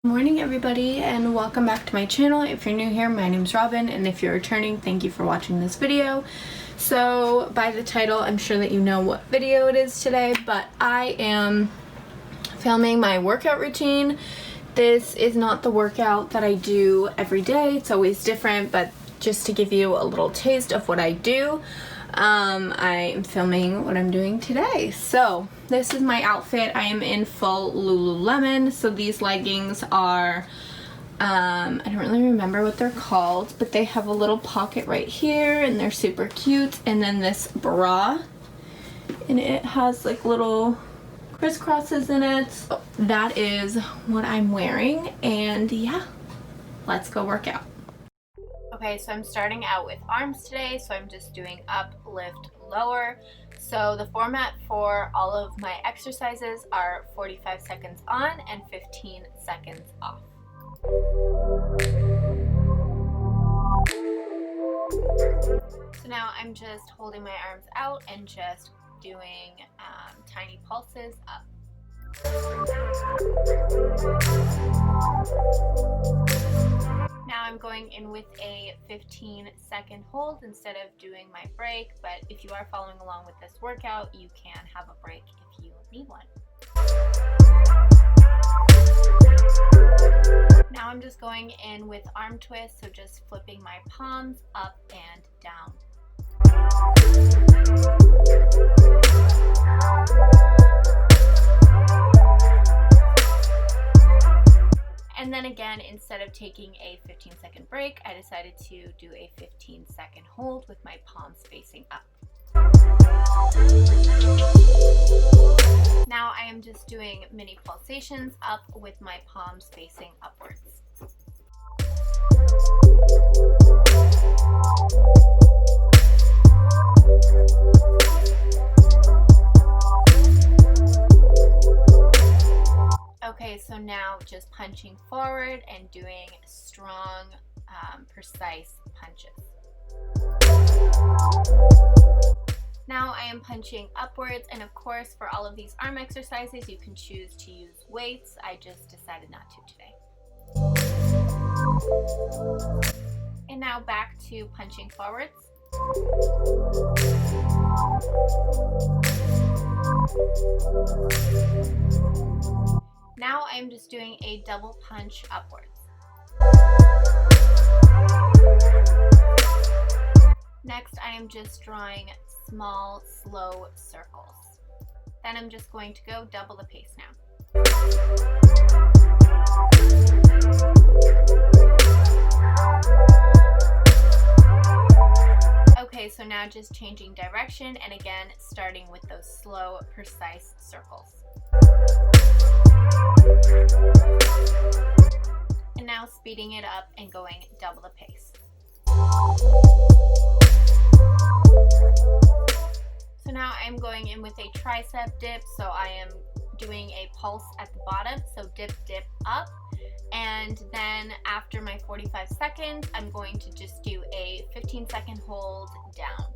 Good morning everybody and welcome back to my channel. If you're new here, my name's Robin, and if you're returning, thank you for watching this video. So by the title, I'm sure that you know what video it is today, but I am filming my workout routine. This is not the workout that I do every day. It's always different, but just to give you a little taste of what I do, I am filming what I'm doing today. So this is my outfit. I am in full Lululemon. So these leggings are, I don't really remember what they're called, but they have a little pocket right here and they're super cute. And then this bra, and it has like little crisscrosses in it. So that is what I'm wearing, and yeah, let's go work out. Okay, so I'm starting out with arms today, so I'm just doing up, lift, lower. So the format for all of my exercises are 45 seconds on and 15 seconds off. So now I'm just holding my arms out and just doing tiny pulses up. Now I'm going in with a 15-second hold instead of doing my break, but if you are following along with this workout, you can have a break if you need one. Now I'm just going in with arm twists, so just flipping my palms up and down. And then again, instead of taking a 15-second break, I decided to do a 15-second hold with my palms facing up. Now I am just doing mini pulsations up with my palms facing upwards. Okay, so now just punching forward and doing strong, precise punches. Now I am punching upwards, and of course for all of these arm exercises you can choose to use weights. I just decided not to today. And now back to punching forwards. Now I'm just doing a double punch upwards. Next, I am just drawing small, slow circles. Then I'm just going to go double the pace now. Okay, so now just changing direction, and again, starting with those slow, precise circles. And now speeding it up and going double the pace. So now I'm going in with a tricep dip, so I am doing a pulse at the bottom, so dip, dip, up. And then after my 45 seconds, I'm going to just do a 15-second hold down.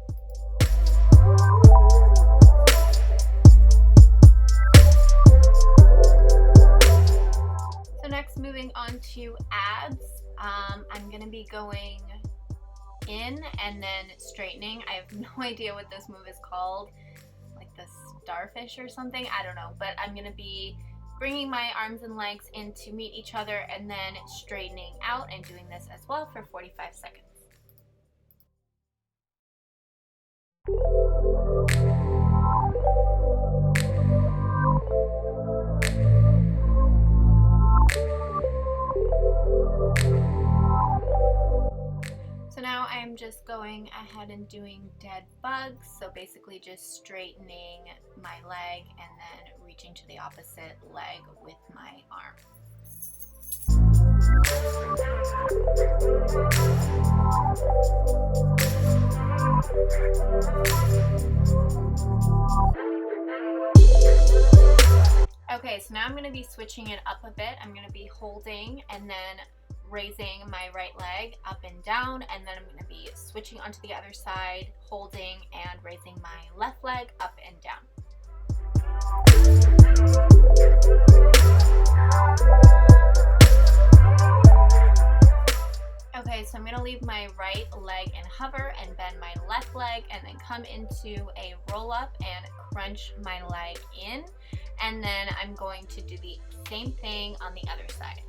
So next, moving on to abs, I'm going to be going in and then straightening. I have no idea what this move is called, like the starfish or something, I don't know, but I'm going to be bringing my arms and legs in to meet each other and then straightening out, and doing this as well for 45 seconds. So now I'm just going ahead and doing dead bugs, so basically just straightening my leg and then reaching to the opposite leg with my arm. Okay, so now I'm going to be switching it up a bit. I'm going to be holding and then raising my right leg up and down, and then I'm going to be switching onto the other side, holding and raising my left leg up and down. my right leg and hover and bend my left leg, and then come into a roll up and crunch my leg in. And then I'm going to do the same thing on the other side.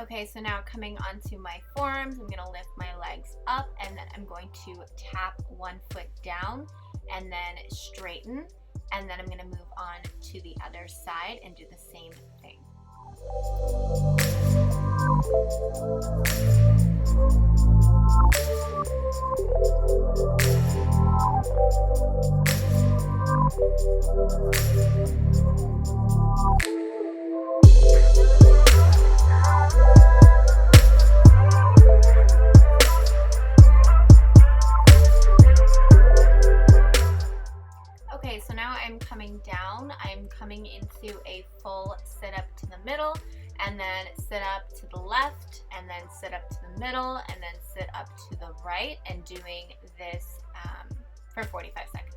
Okay, so now coming onto my forearms, I'm going to lift my legs up, and then I'm going to tap one foot down and then straighten, and then I'm going to move on to the other side and do the same thing. Okay, so now I'm coming down. I'm coming into a full sit up to the middle, and then sit up to the left, and then sit up to the middle, and then sit up to the right, and doing this for 45 seconds.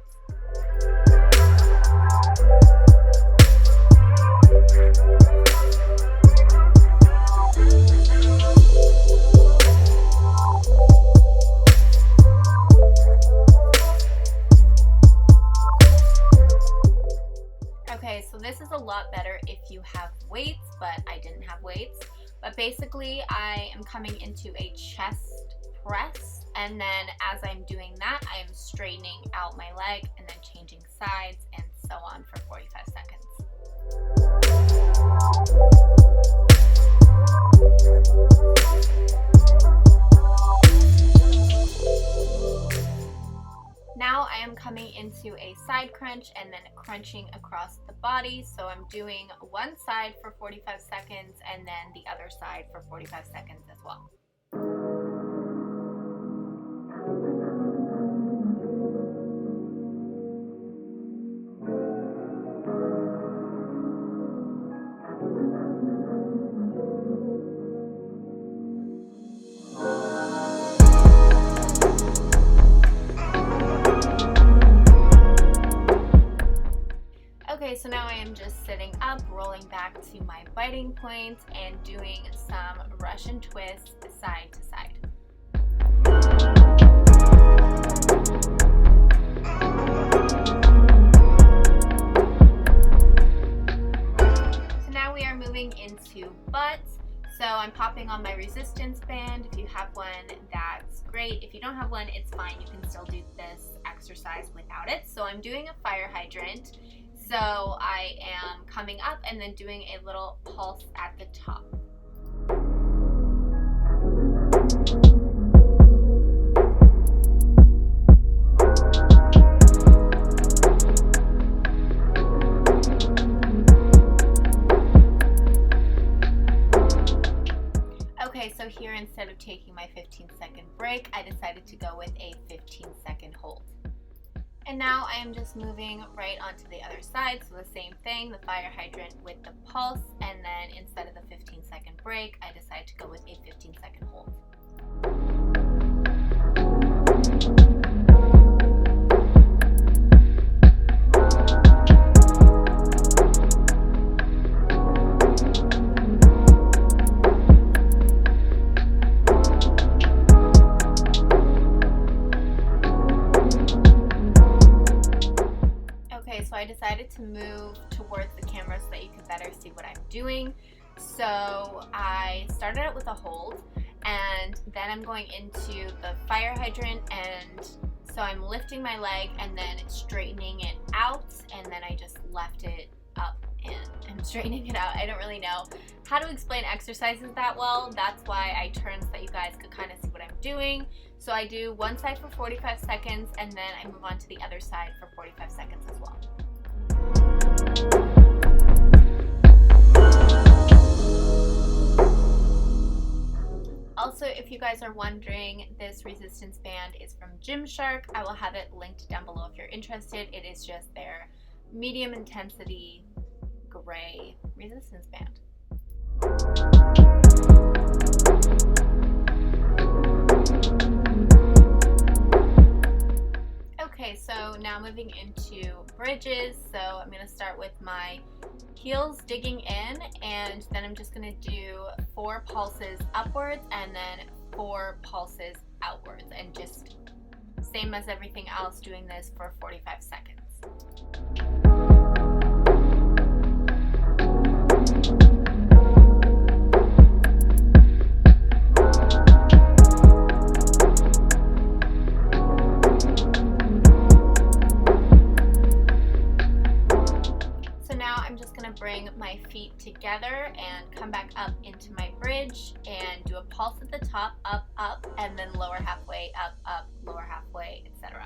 Okay, so this is a lot better if you have weights, but I didn't have weights. But basically, I am coming into a chest press, and then as I'm doing that, I am straightening out my leg and then changing sides and so on for 45 seconds. Now I am coming into a side crunch and then crunching across the body. So I'm doing one side for 45 seconds and then the other side for 45 seconds as well. Okay, so now I am just sitting up, rolling back to my biting points, and doing some Russian twists side to side. So now we are moving into butts. So I'm popping on my resistance band. If you have one, that's great. If you don't have one, it's fine. You can still do this exercise without it. So I'm doing a fire hydrant. So I am coming up and then doing a little pulse at the top. Okay, so here instead of taking my 15-second break, I decided to go with a 15-second hold. And now I am just moving right onto the other side, so the same thing, the fire hydrant with the pulse, and then instead of the 15-second break, I decide to go with a 15-second hold. So I decided to move towards the camera so that you could better see what I'm doing. So I started out with a hold, and then I'm going into the fire hydrant, and so I'm lifting my leg and then straightening it out, and then I just left it up and I'm straightening it out. I don't really know how to explain exercises that well. That's why I turned so that you guys could kind of see what I'm doing. So I do one side for 45 seconds and then I move on to the other side for 45 seconds as well. Also, if you guys are wondering, this resistance band is from Gymshark. I will have it linked down below if you're interested. It is just their medium intensity gray resistance band. Okay, so now moving into bridges. So I'm going to start with my heels digging in, and then I'm just going to do 4 pulses upwards and then 4 pulses outwards, and just same as everything else, doing this for 45 seconds. Bring my feet together and come back up into my bridge and do a pulse at the top, up, up, and then lower halfway, up, up, lower halfway, etc.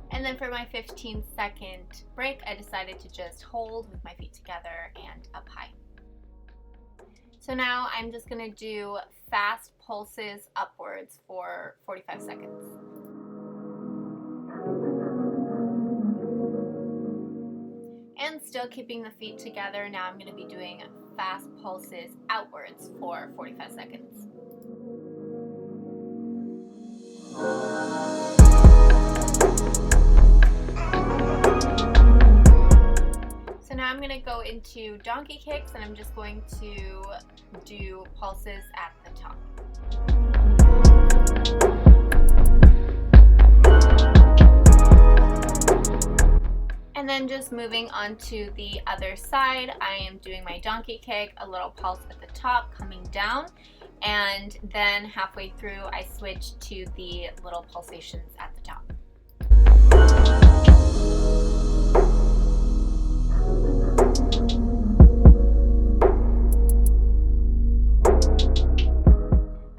And then for my 15-second break, I decided to just hold with my feet together and up high. So now I'm just going to do fast pulses upwards for 45 seconds. And still keeping the feet together, now I'm going to be doing fast pulses outwards for 45 seconds. Now I'm going to go into donkey kicks, and I'm just going to do pulses at the top. And then just moving on to the other side, I am doing my donkey kick, a little pulse at the top coming down, and then halfway through I switch to the little pulsations at the top.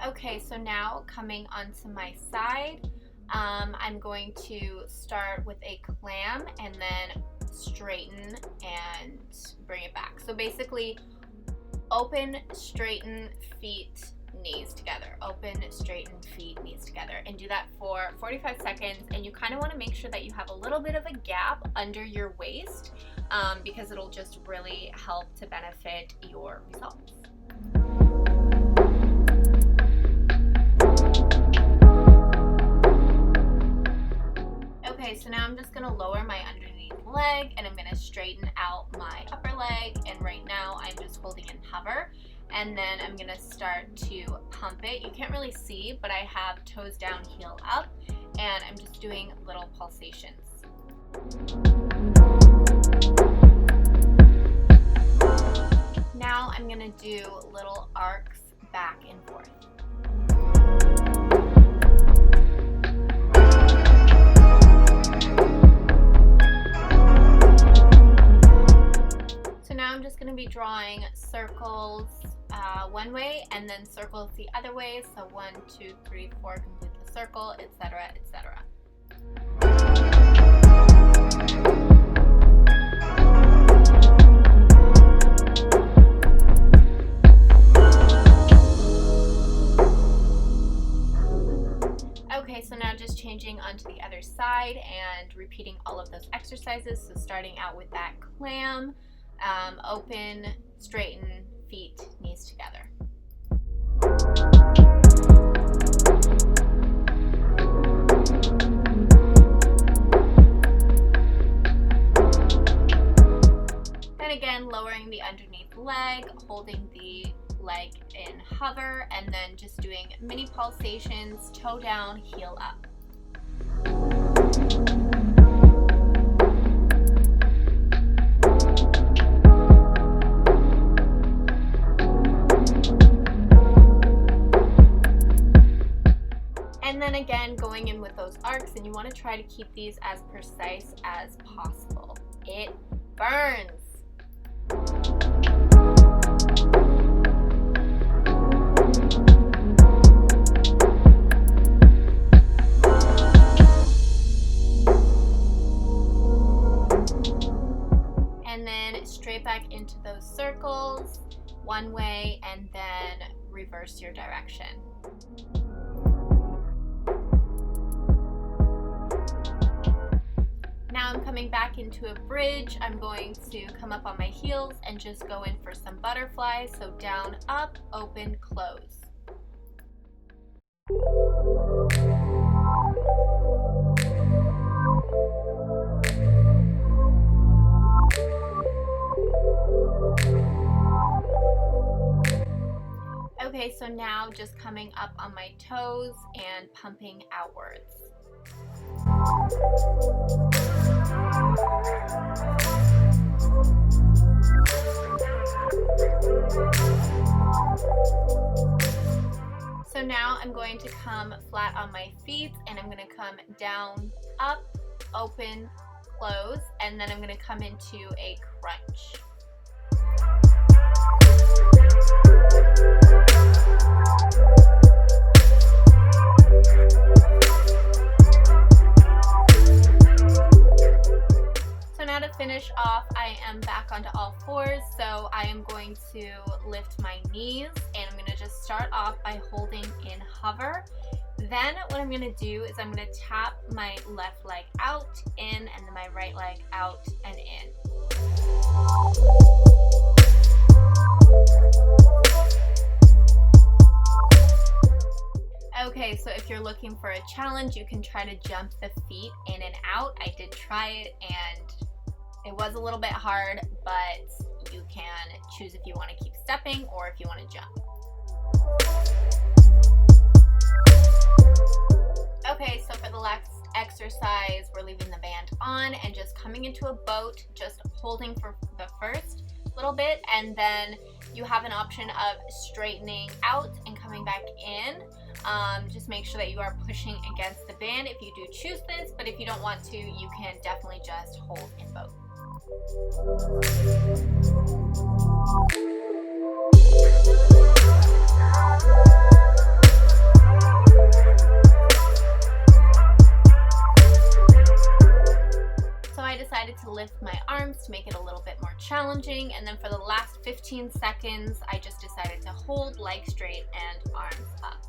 Okay, so now coming onto my side, I'm going to start with a clam and then straighten and bring it back. So basically, open, straighten, feet, knees together. Open, straighten, feet, knees together. And do that for 45 seconds. And you kind of want to make sure that you have a little bit of a gap under your waist because it'll just really help to benefit your results. Okay, so now I'm just going to lower my underneath leg and I'm going to straighten out my upper leg, and right now I'm just holding in hover, and then I'm going to start to pump it. You can't really see, but I have toes down, heel up, and I'm just doing little pulsations. Now I'm going to do little arcs back and forth. Now I'm just going to be drawing circles one way and then circles the other way. So 1, 2, 3, 4, complete the circle, etc., etc. Okay, so now just changing onto the other side and repeating all of those exercises. So starting out with that clam. Open, straighten, feet, knees together. Then again, lowering the underneath leg, holding the leg in hover, and then just doing mini pulsations, toe down, heel up. And then again, going in with those arcs, and you want to try to keep these as precise as possible. It burns. And then straight back into those circles one way and then reverse your direction. Now I'm coming back into a bridge. I'm going to come up on my heels and just go in for some butterflies. So down, up, open, close. Okay, so now just coming up on my toes and pumping outwards. So now I'm going to come flat on my feet and I'm going to come down, up, open, close, and then I'm going to come into a crunch. So now to finish off, I am back onto all fours, so I am going to lift my knees and I'm going to just start off by holding in hover. Then what I'm going to do is I'm going to tap my left leg out, in, and then my right leg out and in. Okay, so if you're looking for a challenge, you can try to jump the feet in and out. I did try it and it was a little bit hard, but you can choose if you want to keep stepping or if you want to jump. Okay, so for the last exercise, we're leaving the band on and just coming into a boat, just holding for the first little bit, and then you have an option of straightening out and coming back in. Just make sure that you are pushing against the band if you do choose this, but if you don't want to, you can definitely just hold in both. So I decided to lift my arms to make it a little bit more challenging, and then for the last 15 seconds, I just decided to hold legs straight and arms up.